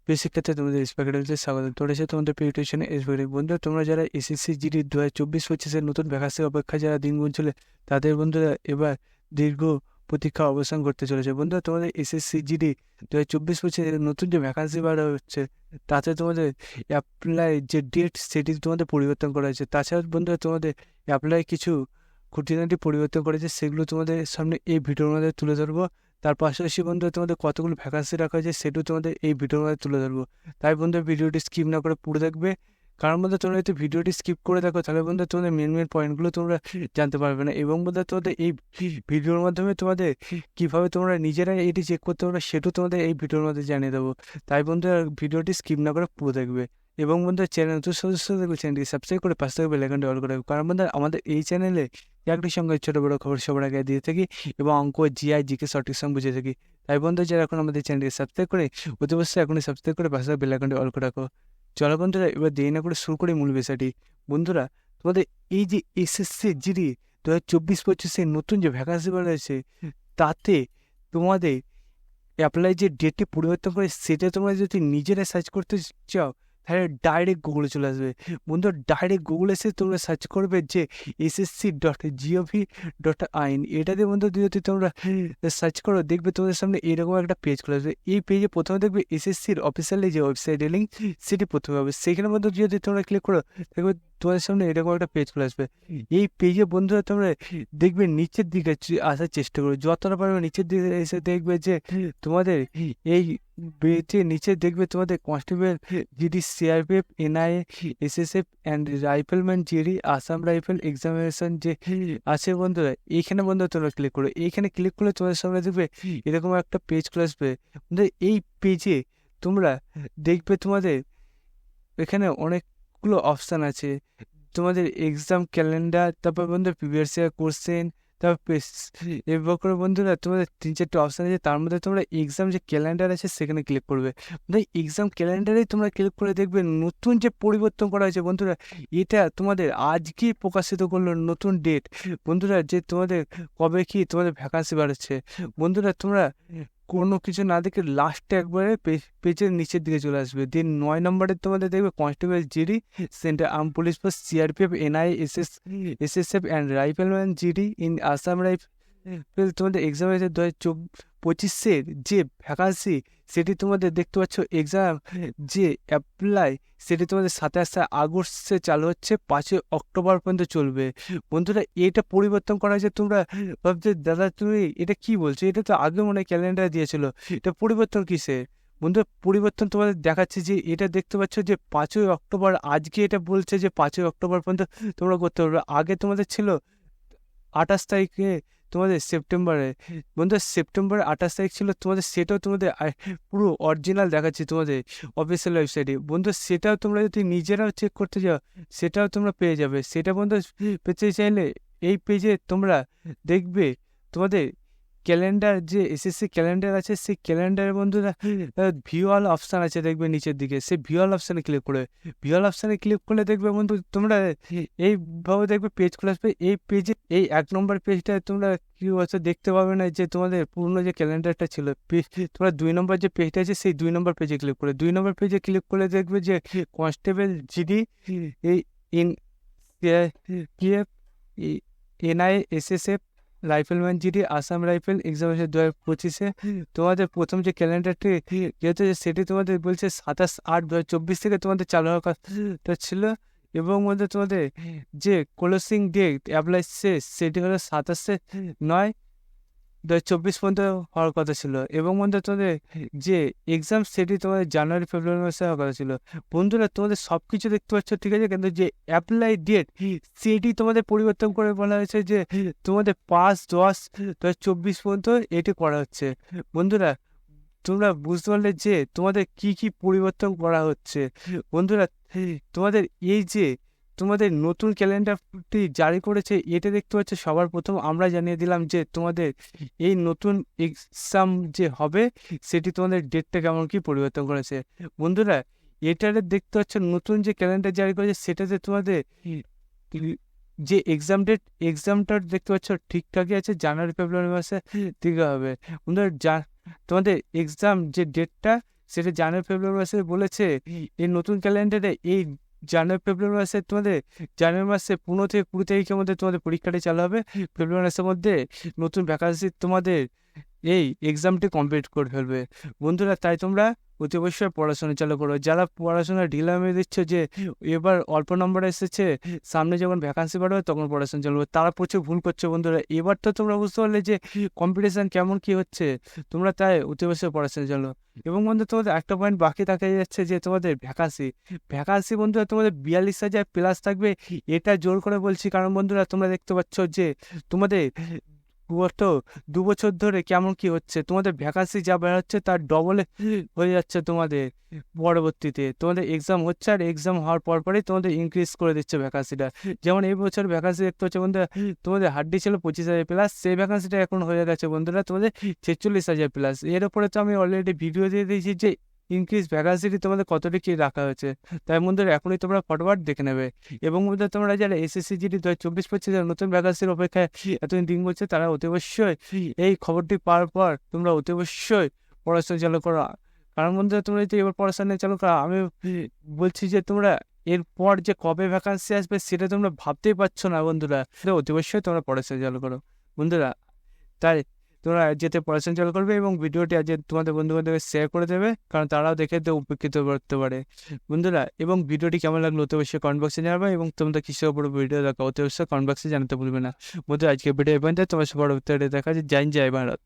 প্রিয় শিক্ষার্থী, তোমাদের এক্সপেক্টেডে স্বাগত। তোরা তোমাদের প্রিয় টিউশনে এসবে বন্ধুরা, তোমরা যারা এসএসসি জিডি 2024-25-এর নতুন ভ্যাকান্সির অপেক্ষা যারা দিন গুনছিলে, তাদের বন্ধুরা এবার দীর্ঘ প্রতীক্ষা অবসান করতে চলেছে। বন্ধুরা, তোমাদের এসএসসি জিডি 2024-25-এর নতুন যে ভ্যাকান্সি বার হচ্ছে, তাতে তোমাদের অ্যাপ্লাই যে ডেট সেটি তোমাদের পরিবর্তন করা হয়েছে। তাছাড়া বন্ধুরা, তোমাদের অ্যাপ্লাই কিছু খুঁটিনাটি পরিবর্তন করেছে, সেগুলো তোমাদের সামনে এই ভিডিওর মধ্যে তুলে ধরবো। তার পাশাপাশি বন্ধুরা, তোমাদের কতগুলো ভ্যাকান্সি রাখা হয়েছে সেটাও তোমাদের এই ভিডিওর মধ্যে তুলে ধরবো। তাই বন্ধুরা, ভিডিওটি স্কিপ না করে পুরো দেখবে। কারণ বন্ধু, তোমরা যদি ভিডিওটি স্কিপ করে দেখো, তাহলে বন্ধু তোমাদের মেন পয়েন্টগুলো তোমরা জানতে পারবে না। এবং বন্ধু, তোমাদের এই ভিডিওর মাধ্যমে তোমাদের কিভাবে তোমরা নিজেরা এটি চেক করতে পারবে, সেটাও তোমাদের এই ভিডিওর মধ্যে জানিয়ে দেবো। তাই বন্ধুরা, ভিডিওটি স্কিপ না করে পুরো দেখবে। এবং বন্ধুরা, চ্যানেল নতুন সদস্য থাকবে, চ্যানেলটি সাবস্ক্রাইব করে পাশে থাকবে বেল আইকনটি অল করে রাখবে। কারণ বন্ধুরা, আমাদের এই চ্যানেলে একটি সঙ্গে ছোটো বড়ো খবর সবার আগে দিয়ে থাকি এবং অঙ্ক, জিআই, জিকে সঠিক সঙ্গে বুঝে থাকি। তাই বন্ধু, যারা এখন আমাদের চ্যানেলটি সাবস্ক্রাইব করে অতি অবশ্যই এখনই সাবস্ক্রাইব করে পাশে বেল আইকনটি অল করে রাখো। চলো বন্ধুরা, এবার দেরি না করে শুরু করি মূল বিষয়টি। বন্ধুরা, তোমাদের এই যে এসএসসি জিডি 2024-25-এর নতুন যে ভ্যাকান্সি বার হয়েছে, তাতে তোমাদের অ্যাপ্লাই যে ডেটটি পরিবর্তন করে সেটা তোমরা যদি নিজেরা সার্চ করতে চাও, তাহলে ডাইরেক্ট গুগলে চলে আসবে। বন্ধু, ডাইরেক্ট গুগলে এসে তোমরা সার্চ করবে যে ssc.gov.in। এটাতে বন্ধু যদি তোমরা সার্চ করো, দেখবে তোমাদের সামনে এরকম একটা পেজ খুলে আসবে। এই পেজে প্রথমে দেখবে এসএসসির অফিসিয়ালি যে ওয়েবসাইটের লিঙ্ক, সেটি প্রথমে হবে। সেখানে মধ্যে যদি তোমরা ক্লিক করো, দেখবে তোমাদের সামনে এরকম একটা পেজ খুলে আসবে। এই পেজে বন্ধুরা তোমরা দেখবে নিচের দিকে আসার চেষ্টা করো, যতটা পারবে নিচের দিকে এসে দেখবে যে তোমাদের এই পেজে নিচে দেখবে তোমাদের constable GD, CRPF, NIA, SSF and rifleman GD, Assam rifle examination যে আছে বন্ধুরা, এইখানে বন্ধুরা তোমরা ক্লিক করো। এইখানে ক্লিক করলে তোমাদের সামনে দেখবে এরকম একটা পেজ খুলে আসবে। বন্ধুরা, এই পেজে তোমরা দেখবে তোমাদের এখানে অনেকগুলো অপশান আছে। তোমাদের এক্সাম ক্যালেন্ডার, তারপর বন্ধু প্রিভিয়াস ইয়ার কোশ্চেন, তারপর এবার করে বন্ধুরা তোমাদের 3-4টে অপশান আছে। তার মধ্যে তোমরা এক্সাম যে ক্যালেন্ডার আছে সেখানে ক্লিক করবে। এক্সাম ক্যালেন্ডারেই তোমরা ক্লিক করে দেখবে নতুন যে পরিবর্তন করা হয়েছে বন্ধুরা, এটা তোমাদের আজকেই প্রকাশিত করলো নতুন ডেট। বন্ধুরা, যে তোমাদের কবে কি তোমাদের ভ্যাকান্সি বাড়ছে। বন্ধুরা, তোমরা কোনো কিছু না দেখে লাস্টে একবারে পেজের নিচের দিকে চলে আসবে। দিন 9 নম্বরে তোমাদের দেখবে constable GD, central arm police force, CRPF, NIA, SSF and rifleman GD in Assam rifle. তোমাদের এক্সাম হয়েছে 2025-এর যে ভ্যাকান্সি, সেটি তোমাদের দেখতে পাচ্ছ। এক্সাম যে অ্যাপ্লাই, সেটি তোমাদের 27 আগস্টে চালু হচ্ছে, 5 অক্টোবর পর্যন্ত চলবে। বন্ধুরা, এটা পরিবর্তন করা হয়েছে। তোমরা ভাবছে দাদা তুমি এটা কি বলছো, এটা তো আগে মনে হয় ক্যালেন্ডার দিয়েছিল, এটা পরিবর্তন কিসে? বন্ধুরা, পরিবর্তন তোমাদের দেখাচ্ছে যে এটা দেখতে পাচ্ছ যে 5 অক্টোবর, আজকে এটা বলছে যে 5 অক্টোবর পর্যন্ত তোমরা করতে পারবে। আগে তোমাদের ছিল 28 তারিখে তোমাদের সেপ্টেম্বরে। বন্ধুরা, সেপ্টেম্বর 28 তারিখ ছিল তোমাদের, সেটাও তোমাদের পুরো অরিজিনাল দেখাচ্ছে তোমাদের অফিসিয়াল ওয়েবসাইটে। বন্ধু, সেটাও তোমরা যদি নিজেরাও চেক করতে যাও, সেটাও তোমরা পেয়ে যাবে। সেটা বন্ধু পেতে চাইলে এই পেজে তোমরা দেখবে তোমাদের ক্যালেন্ডার যে এসএসসি ক্যালেন্ডার আছে, সেই ক্যালেন্ডারে বন্ধুরা ভিউ অল অপশান আছে, দেখবে নিচের দিকে। সেই ভিউ অল অপশানে ক্লিক করে, ভিউ অল অপশানে ক্লিক করলে দেখবে বন্ধু তোমরা এইভাবে দেখবে পেজ খুলে আসবে। এই পেজে এই 1 নম্বর পেজটা তোমরা কি বলছো দেখতে পাবে না, যে তোমাদের পুরনো যে ক্যালেন্ডারটা ছিল। তোমরা 2 নম্বর যে পেজটা আছে, সেই 2 নম্বর পেজে ক্লিক করে, 2 নম্বর পেজে ক্লিক করলে দেখবে যে কনস্টেবল জিডি, এই in CRPF, NIA, SSF, rifleman GD, Assam rifle examination 2025-এ তোমাদের প্রথম যে ক্যালেন্ডারটি যেহেতু সেটি তোমাদের বলছে 27/8/2024 থেকে তোমাদের চালু হওয়ার কথা ছিল। এবং মধ্যে তোমাদের যে ক্লোজিং ডেট অ্যাপ্লাই শেষ, সেটি হলো 27/9/2024 পর্যন্ত হওয়ার কথা ছিল। এবং মধ্যে তোমাদের যে এক্সাম, সেটি তোমাদের জানুয়ারি-ফেব্রুয়ারি মাসে হওয়ার কথা ছিল। বন্ধুরা, তোমাদের সব কিছু দেখতে পাচ্ছ, ঠিক আছে, কিন্তু যে অ্যাপ্লাই ডেট, সেটি তোমাদের পরিবর্তন করে বলা হয়েছে যে তোমাদের 5/10/2024 পর্যন্ত এটি করা হচ্ছে। বন্ধুরা, তোমরা বুঝতে পারলে যে তোমাদের কি কি পরিবর্তন করা হচ্ছে। বন্ধুরা, তোমাদের এই যে তোমাদের নতুন ক্যালেন্ডারটি জারি করেছে, এটা দেখতে পাচ্ছ সবার প্রথম আমরা জানিয়ে দিলাম যে তোমাদের এই নতুন এক্সাম যে হবে, সেটি তোমাদের ডেটটা কেমন কি পরিবর্তন করেছে। বন্ধুরা, এটারে দেখতে পাচ্ছ নতুন যে ক্যালেন্ডার জারি করেছে, সেটাতে তোমাদের যে এক্সামটা দেখতে পাচ্ছ ঠিকঠাকই আছে, জানুয়ারি-ফেব্রুয়ারি মাসে দিকে হবে। বন্ধুরা, তোমাদের এক্সাম যে ডেটটা, সেটা জানুয়ারি ফেব্রুয়ারি মাসে বলেছে এই নতুন ক্যালেন্ডারে এই জানুয়ারি ফেব্রুয়ারি মাসে তোমাদের জানুয়ারি মাসে 15 থেকে 20 তারিখের মধ্যে তোমাদের পরীক্ষাটা চালু হবে। ফেব্রুয়ারি মাসের মধ্যে নতুন ভ্যাকান্সি তোমাদের এই এক্সামটি কমপ্লিট করে ফেলবে বন্ধুরা। তাই তোমরা অতি অবশ্যই পড়াশোনা চালু করো। যারা পড়াশোনা ঢিলা মেরে দিচ্ছ যে এবার অল্প নম্বর এসেছে, সামনে যখন ভ্যাকান্সি বাড়বে তখন পড়াশোনা চালু করবে, তারা প্রচুর ভুল করছে বন্ধুরা। এবার তো তোমরা বুঝতে পারলে যে কম্পিটিশান কেমন কী হচ্ছে, তোমরা তাই অতি অবশ্যই পড়াশোনা চালু। এবং বন্ধু তোমাদের একটা পয়েন্ট বাকি দেখা যাচ্ছে যে তোমাদের ভ্যাকান্সি বন্ধুরা তোমাদের 42,000 প্লাস থাকবে। এটা জোর করে বলছি, কারণ বন্ধুরা তোমরা দেখতে পাচ্ছ যে তোমাদের গত 2 বছর ধরে কেমন কি হচ্ছে, তোমাদের ভ্যাকান্সি যা বেরোচ্ছে তার ডবলে হয়ে যাচ্ছে তোমাদের। পরবর্তীতে তোমাদের এক্সাম হচ্ছে, আর এক্সাম হওয়ার পরই তোমাদের ইনক্রিজ করে দিচ্ছে ভ্যাকান্সিটা। যেমন এই বছর ভ্যাকান্সি দেখতে হচ্ছে বন্ধুরা, তোমাদের হাড্ডি ছিল 25,000 প্লাস, সেই ভ্যাকান্সিটা এখন হয়ে গেছে বন্ধুরা তোমাদের 46,000 প্লাস। এর উপরে তো আমি অলরেডি ভিডিও দিয়ে দিয়েছি যে ইনক্রিজ ভ্যাকান্সিটি তোমাদের কতটা কী রাখা হয়েছে। তাই বন্ধুরা এখনই তোমরা ফটোফট দেখে নেবে। এবং বন্ধুরা তোমরা যারা এসএসসি জিডি 2024 যারা নতুন ভ্যাকান্সির অপেক্ষায় এতদিন দিন করছে, তারা অতি অবশ্যই এই খবরটি পাওয়ার পর তোমরা অতি অবশ্যই পড়াশোনা চালু করো। কারণ বন্ধুরা তোমরা যদি এবার পড়াশোনা চালু করো, আমি বলছি যে তোমরা এরপর যে কবে ভ্যাকান্সি আসবে সেটা তোমরা ভাবতেই পারছো না বন্ধুরা। অতি অবশ্যই তোমরা পড়াশোনা চালু করো বন্ধুরা। তাই তোমরা যেতে পড়াশোনা চালু করবে এবং ভিডিওটি আজ তোমাদের বন্ধুবান্ধবকে শেয়ার করে দেবে, কারণ তারাও দেখে উপকৃত করতে পারে বন্ধুরা। এবং ভিডিওটি কেমন লাগলো অতি অবশ্যই কমেন্ট বক্সে জানাবে, এবং তোমাদের কিসের উপর ভিডিও দেখা অতি অবশ্যই কমেন্ট বক্সে জানাতে ভুলবে না বন্ধুরা। আজকে ভিডিও এই পর্যন্ত, তোমার সবার উত্তরে দেখা যায়। জয় ভারত।